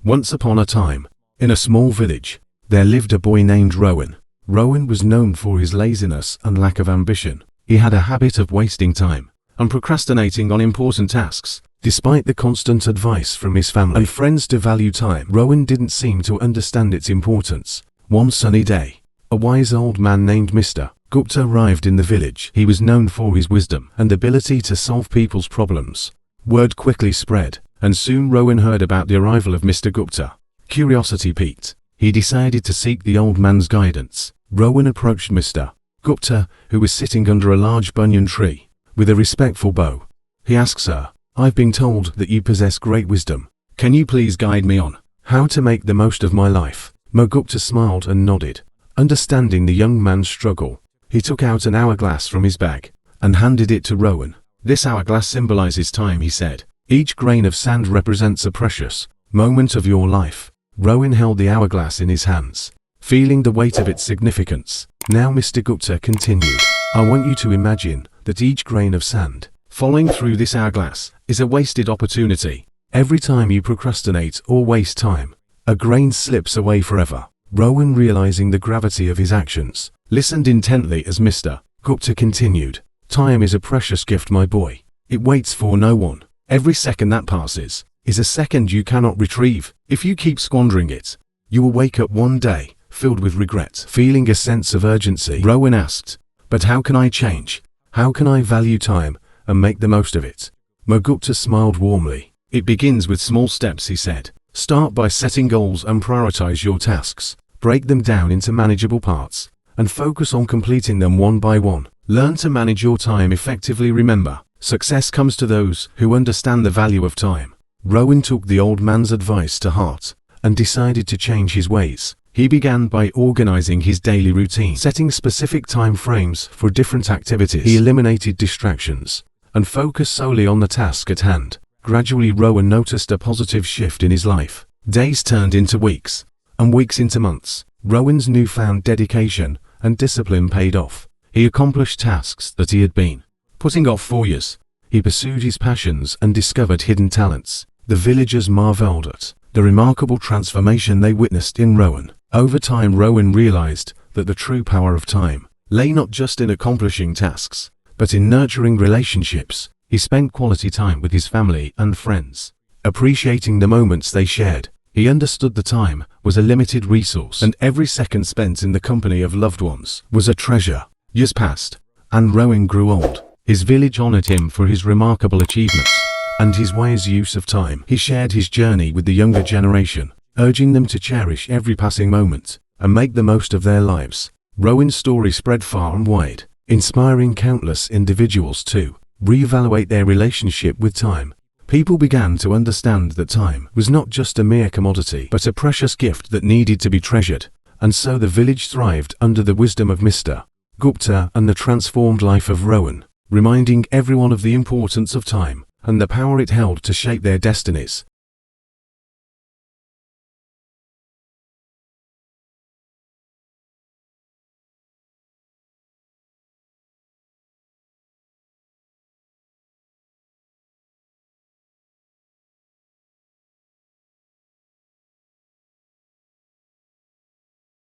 Once upon a time, in a small village, there lived a boy named Rowan. Rowan was known for his laziness and lack of ambition. He had a habit of wasting time and procrastinating on important tasks. Despite the constant advice from his family and friends to value time, Rowan didn't seem to understand its importance. One sunny day, a wise old man named Mr. Gupta arrived in the village. He was known for his wisdom and ability to solve people's problems. Word quickly spread, and soon Rowan heard about the arrival of Mr. Gupta. Curiosity piqued. He decided to seek the old man's guidance. Rowan approached Mr. Gupta, who was sitting under a large banyan tree, with a respectful bow. He asked, "Sir, I've been told that you possess great wisdom. Can you please guide me on how to make the most of my life?" Gupta smiled and nodded. Understanding the young man's struggle, he took out an hourglass from his bag and handed it to Rowan. "This hourglass symbolizes time," he said. "Each grain of sand represents a precious moment of your life." Rowan held the hourglass in his hands, feeling the weight of its significance. Now Mr. Gupta continued, "I want you to imagine that each grain of sand falling through this hourglass is a wasted opportunity. Every time you procrastinate or waste time, a grain slips away forever." Rowan, realizing the gravity of his actions, listened intently as Mr. Gupta continued, "Time is a precious gift, my boy. It waits for no one. Every second that passes is a second you cannot retrieve. If you keep squandering it, you will wake up one day filled with regret." Feeling a sense of urgency, Rowan asked, "But how can I change? How can I value time and make the most of it?" Gupta smiled warmly. "It begins with small steps," he said. "Start by setting goals and prioritize your tasks. Break them down into manageable parts and focus on completing them one by one. Learn to manage your time effectively. Remember, success comes to those who understand the value of time." Rowan took the old man's advice to heart and decided to change his ways. He began by organizing his daily routine, setting specific time frames for different activities. He eliminated distractions and focused solely on the task at hand. Gradually, Rowan noticed a positive shift in his life. Days turned into weeks, and weeks into months. Rowan's newfound dedication and discipline paid off. He accomplished tasks that he had been putting off for years. He pursued his passions and discovered hidden talents. The villagers marveled at the remarkable transformation they witnessed in Rowan. Over time, Rowan realized that the true power of time lay not just in accomplishing tasks, but in nurturing relationships. He spent quality time with his family and friends, appreciating the moments they shared. He understood that time was a limited resource, and every second spent in the company of loved ones was a treasure. Years passed, and Rowan grew old. His village honored him for his remarkable achievements and his wise use of time. He shared his journey with the younger generation, urging them to cherish every passing moment and make the most of their lives. Rowan's story spread far and wide, inspiring countless individuals to reevaluate their relationship with time. People began to understand that time was not just a mere commodity, but a precious gift that needed to be treasured. And so the village thrived under the wisdom of Mr. Gupta and the transformed life of Rowan, reminding everyone of the importance of time and the power it held to shape their destinies.